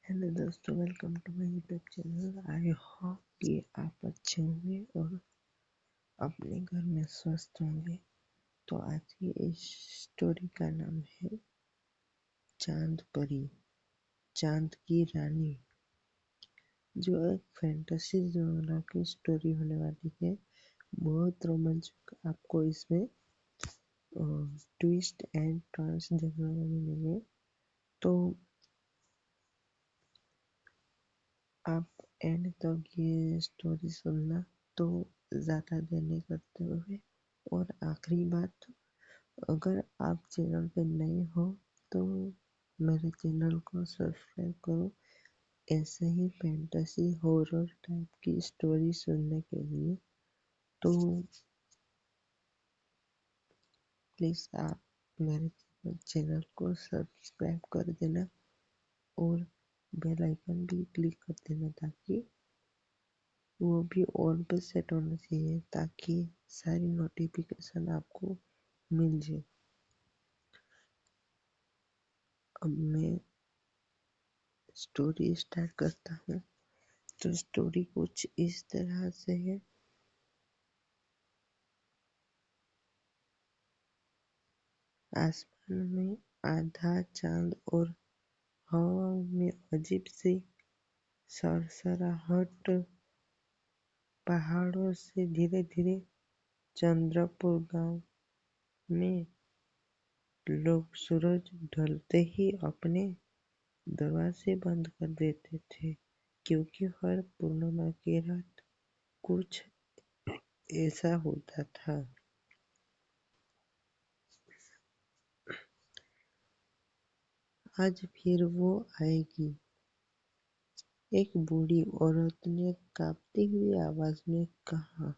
Hello दोस्तों, welcome to my YouTube channel. I hope कि आप अच्छे होंगे और अपने घर में स्वस्थ होंगे। तो आज की इस स्टोरी का नाम है चांद परी, चांद की रानी, जो एक फैंटेसी जॉनर की स्टोरी होने वाली है। बहुत रोमांचक आपको इसमें ट्विस्ट एंड टर्न्स देखने को मिलेंगे। तो आप एंड तक ये स्टोरी सुनना। तो ज़्यादा देर नहीं करते हुए, और आखिरी बात, अगर आप चैनल पे नए हो तो मेरे चैनल को सब्सक्राइब करो ऐसे ही फैंटेसी हॉरर टाइप की स्टोरी सुनने के लिए। तो प्लीज़ आप मेरे चैनल को सब्सक्राइब कर देना और बेल आइकन भी क्लिक कर देना, ताकि वो भी ऑल पे सेट होना चाहिए, ताकि सारी नोटिफिकेशन आपको मिल जाए। अब मैं स्टोरी स्टार्ट करता हूँ। तो स्टोरी कुछ इस तरह से है। आसमान में आधा चांद और हवा में अजीब सी सरसराहट। पहाड़ों से धीरे धीरे चंद्रपुर गांव में लोग सूरज ढलते ही अपने दरवाजे बंद कर देते थे, क्योंकि हर पूर्णिमा की रात कुछ ऐसा होता था। आज फिर वो आएगी, एक बूढ़ी औरत ने कांपती हुई आवाज में कहा।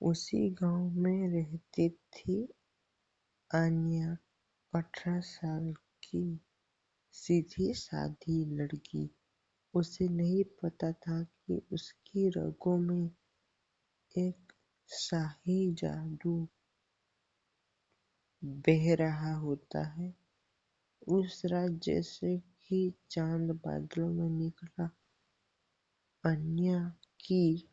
उसी गांव में रहती थी आन्या, 18 साल की सीधी सादी लड़की। उसे नहीं पता था कि उसकी रगों में एक शाही जादू बह रहा होता है। उस रात जैसे ही चांद बादलों में निकला, अन्या की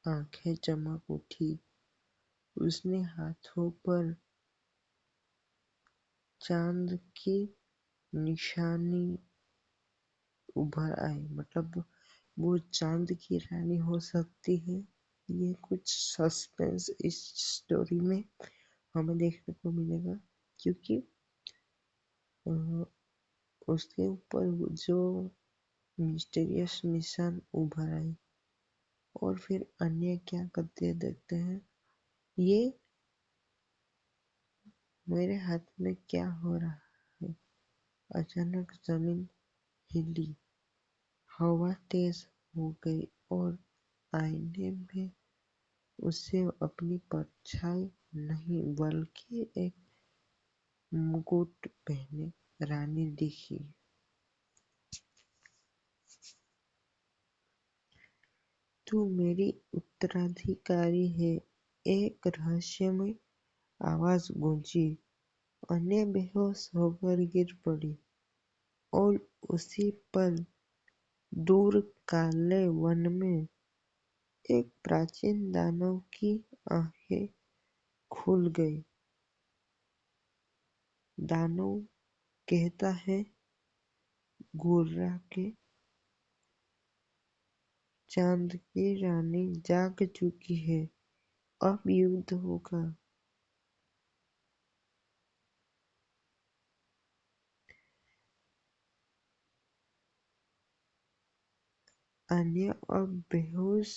आंखें चमक उठी। उसने हाथों पर चांद की निशानी उभर आई। मतलब वो चांद की रानी हो सकती है। ये कुछ सस्पेंस इस स्टोरी में हमें देखने को मिलेगा, क्योंकि उसके ऊपर जो मिस्टीरियस निशान उभर आई। और फिर अन्य क्या करते हैं देखते हैं। ये मेरे हाथ में क्या हो रहा है। अचानक जमीन हिली, हवा तेज हो गई और आईने में उसे अपनी परछाई नहीं बल्कि एक मुकुट पहने रानी दिखी। तू मेरी उत्तराधिकारी है, एक रहस्यमय आवाज गूंजी। अन्य बेहोश होकर गिर पड़ी और उसी पल दूर काले वन में एक प्राचीन दानव की आंखें खुल गई। दानव कहता है, गुर्रा के चांद की रानी जाग चुकी है, अब युद्ध होगा। आन्या अब बेहोश,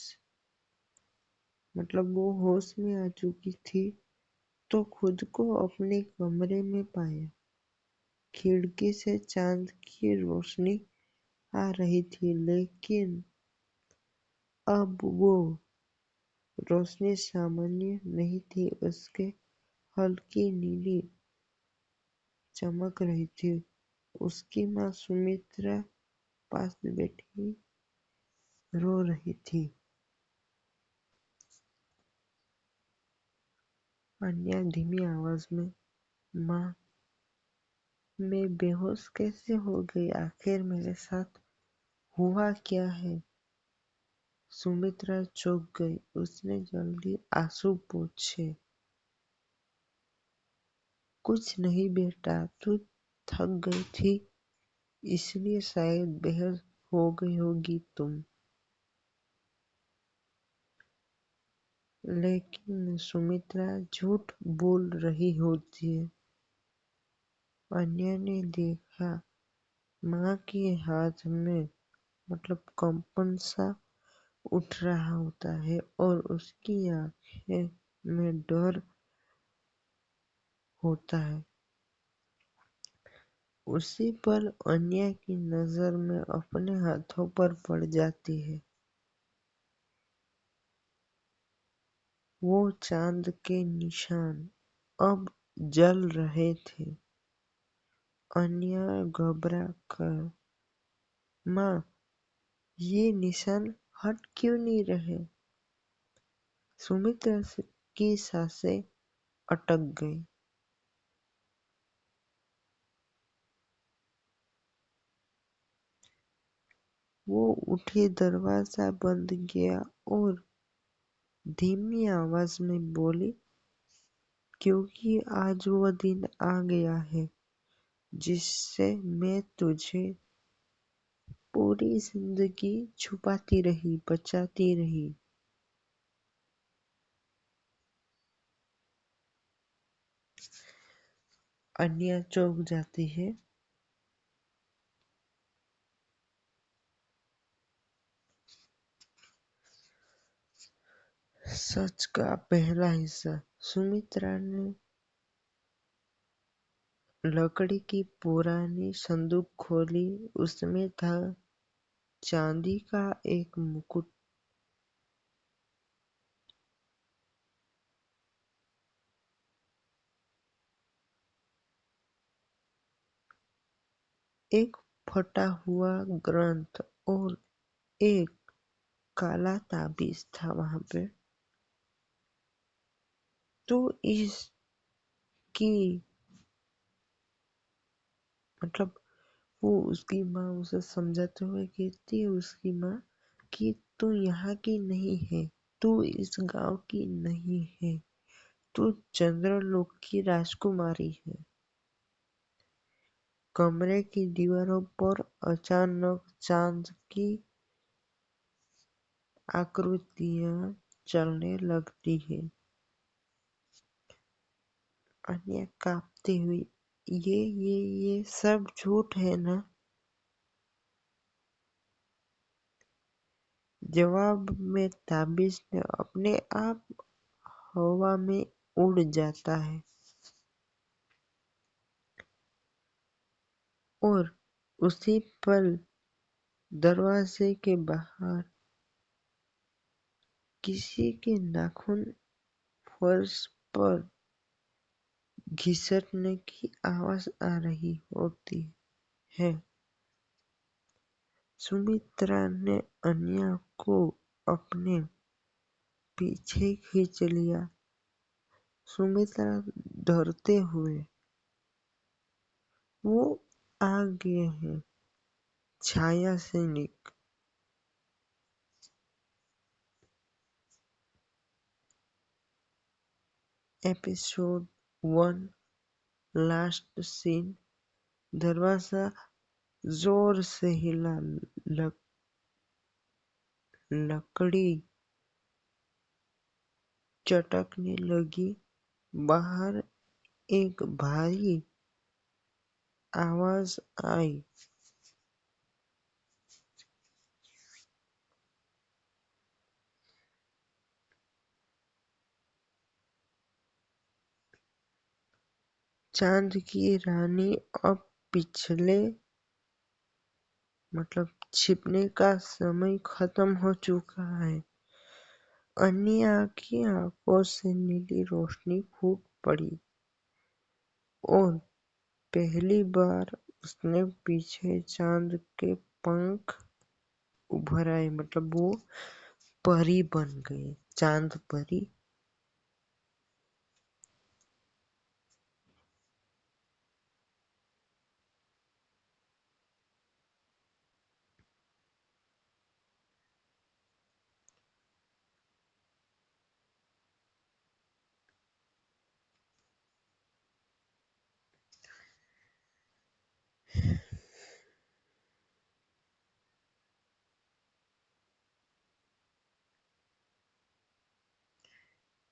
मतलब वो होश में आ चुकी थी, तो खुद को अपने कमरे में पाया। खिड़की से चांद की रोशनी आ रही थी, लेकिन अब वो रोशनी सामान्य नहीं थी। उसके हल्की नीली चमक रही थी। उसकी माँ सुमित्रा पास बैठी रो रही थी। अन्या धीमी आवाज में, माँ, मैं बेहोश कैसे हो गई? आखिर मेरे साथ हुआ क्या है? सुमित्रा चौंक गई। उसने जल्दी आंसू पोंछे। कुछ नहीं बेटा, तू थक गई थी, इसलिए शायद बेहोश हो गई होगी तुम। लेकिन सुमित्रा झूठ बोल रही होती है। अन्या ने देखा माँ के हाथ में कंपन सा उठ रहा होता है और उसकी आंखें में डर होता है। उसी पल अन्या की नजर में अपने हाथों पर पड़ जाती है। वो चांद के निशान अब जल रहे थे। अन्या घबरा कर, माँ, ये निशान हट क्यों नहीं रहे? सुमित्रा की सांसें अटक गई। वो उठी, दरवाजा बंद किया और धीमी आवाज में बोली, क्योंकि आज वो दिन आ गया है जिससे मैं तुझे पूरी जिंदगी छुपाती रही, बचाती रही। अन्या चौंक जाती है। सच का पहला हिस्सा। सुमित्रा ने लकड़ी की पुरानी संदूक खोली। उसमें था चांदी का एक मुकुट, एक फटा हुआ ग्रंथ और एक काला ताबीज था वहां पे। तो इसकी मतलब वो उसकी माँ उसे समझाते हुए कहती है, उसकी माँ, कि तू यहाँ की नहीं है, तू इस गांव की नहीं है, तू चंद्रलोक की राजकुमारी है। कमरे की दीवारों पर अचानक चांद की आकृतियां चलने लगती है। अन्य कांपती हुई, ये सब झूठ है ना? जवाब में ताबीज ने अपने आप हवा में उड़ जाता है और उसी पल दरवाजे के बाहर किसी के नाखून फर्श पर घिसटने की आवाज आ रही होती है। सुमित्रा ने अन्या को अपने पीछे खींच लिया। सुमित्रा डरते हुए, वो आ गए हैं छाया सैनिक। Episode 1, last scene. दरवाजा जोर से हिला, लकड़ी चटकने लगी। बाहर एक भारी आवाज आई, चांद की रानी, अब पिछले छिपने का समय खत्म हो चुका है। अन्या की आंखों से नीली रोशनी फूट पड़ी और पहली बार उसने पीछे चांद के पंख उभर आए, मतलब वो परी बन गए, चांद परी।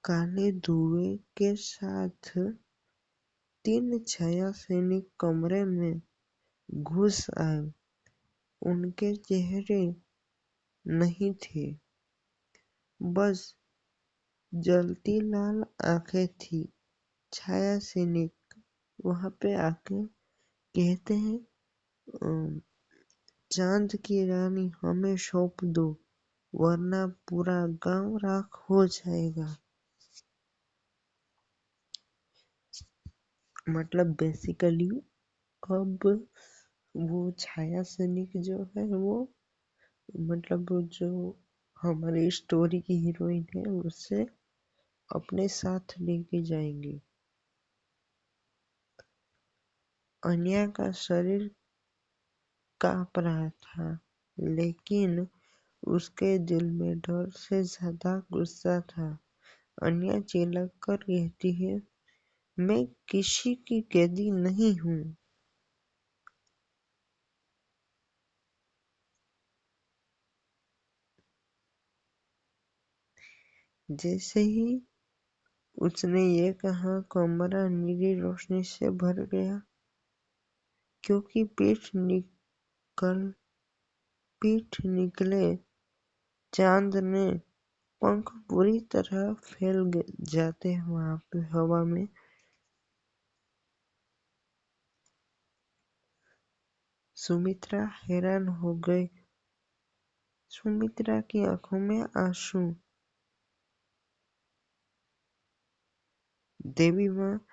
काले धुएं के साथ 3 छाया सैनिक कमरे में घुस आए। उनके चेहरे नहीं थे, बस जलती लाल आंखें थी। छाया सैनिक वहां पे आके कहते हैं, "अम, चांद की रानी हमें सौंप दो, वरना पूरा गांव राख हो जाएगा।" मतलब बेसिकली अब वो छाया सैनिक जो है वो, मतलब जो हमारी स्टोरी की हीरोइन है उसे अपने साथ लेके जाएंगे। अन्या का शरीर कांप रहा था, लेकिन उसके दिल में डर से ज्यादा गुस्सा था। अन्या चिल्लाकर कर कहती है, मैं किसी की कैदी नहीं हूँ। जैसे ही उसने ये कहा, कमरा नीली रोशनी से भर गया, क्योंकि पीठ निकले चांद ने पंख पूरी तरह फैल जाते हैं वहां पे हवा में। सुमित्रा हैरान हो गई। सुमित्रा की आंखों में आंसू। देवी माँ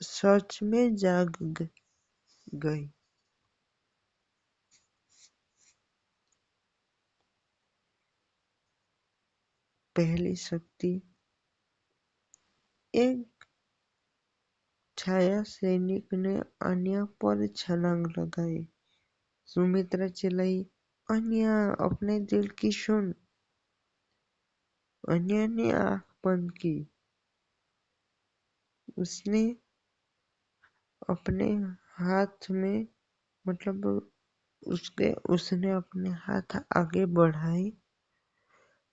सच में जाग गई। पहली शक्ति। एक छाया सैनिक ने अन्या पर छलांग लगाई। सुमित्रा चिल्लाई, अन्या अपने दिल की सुन। अन्या ने आंख बंद की। उसने अपने हाथ में, मतलब उसने अपने हाथ आगे बढ़ाए।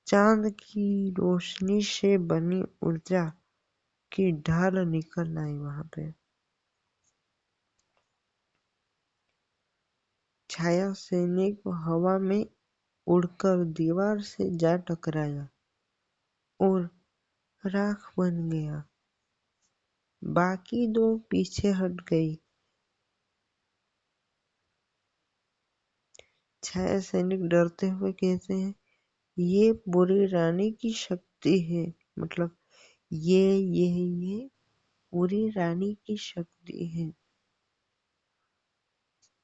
चांद की रोशनी से बनी ऊर्जा की ढाल निकल आई वहां पे। छाया सैनिक हवा में उड़कर दीवार से जा टकराया और राख बन गया। बाकी दो पीछे हट गई। छाया सैनिक डरते हुए कहते हैं, ये बुरी रानी की शक्ति है। मतलब ये बुरी रानी की शक्ति है।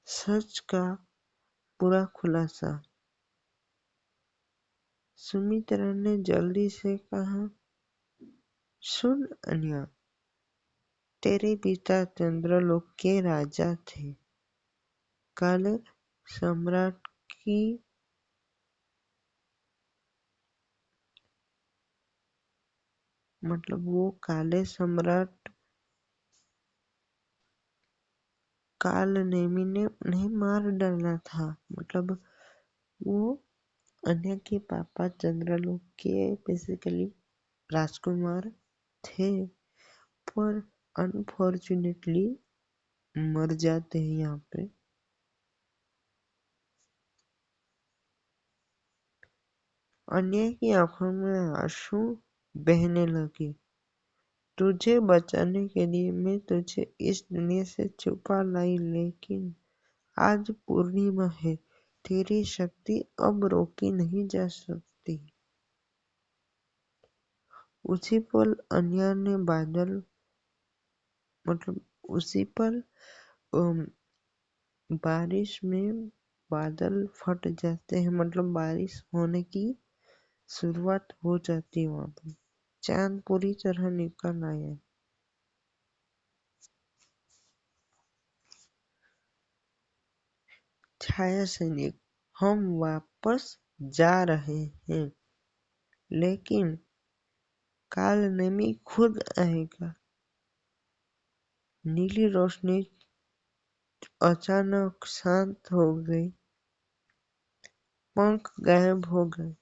सच का पूरा खुलासा। सुमित्रा ने जल्दी से कहा, सुन अन्या, तेरे पिता चंद्रलोक के राजा थे। काले सम्राट की मतलब वो काले सम्राट काल नेमी ने उन्हें मार डाला था। मतलब वो अन्या के पापा चंद्रलोक के बेसिकली राजकुमार थे, पर अनफॉर्चुनेटली मर जाते हैं यहाँ पे। अन्य की आंखों में आंसू बहने लगे। तुझे बचाने के लिए मैं तुझे इस दुनिया से छुपा लाई, लेकिन आज पूर्णिमा है। तेरी शक्ति अब रोकी नहीं जा सकती। उसी पल अन्या ने बादल, मतलब उसी पल बारिश में बादल फट जाते हैं, मतलब बारिश होने की शुरुआत हो जाती है। वहां पर चांद पूरी तरह निकल आया। छाया सैनिक, हम वापस जा रहे हैं, लेकिन काल नेमी खुद आएगा। नीली रोशनी अचानक शांत हो गई, पंख गायब हो गए।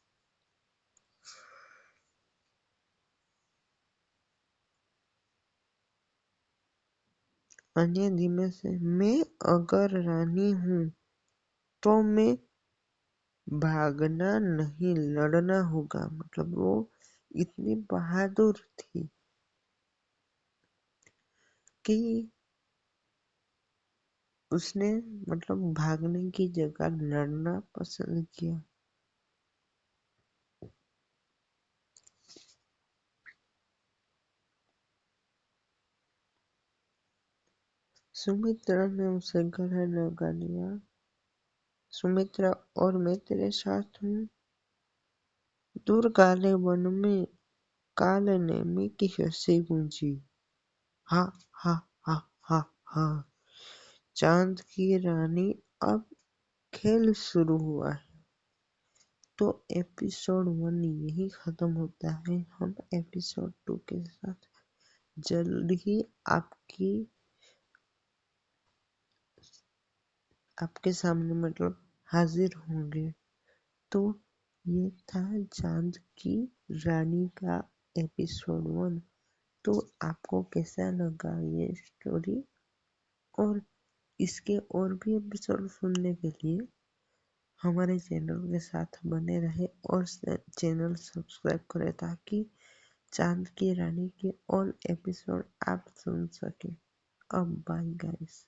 अन्य धीमे से, मैं अगर रानी हूँ तो मैं भागना नहीं, लड़ना होगा। मतलब वो इतनी बहादुर थी कि उसने मतलब भागने की जगह लड़ना पसंद किया। सुमित्रा ने उसे गले लगा लिया। सुमित्रा, और मैं तेरे साथ हूँ। दूर काले वन में काल नेमी की हंसी गूंजी। हा हा हा हा हा। चांद की रानी, अब खेल शुरू हुआ है। तो एपिसोड 1 यही खत्म होता है। हम एपिसोड 2 के साथ जल्द ही आपके सामने मतलब हाजिर होंगे। तो ये था चांद की रानी का एपिसोड 1। तो आपको कैसा लगा ये स्टोरी, और इसके और भी एपिसोड सुनने के लिए हमारे चैनल के साथ बने रहे और चैनल सब्सक्राइब करें, ताकि चांद की रानी के ऑल एपिसोड आप सुन सके। अब बाय गाइस।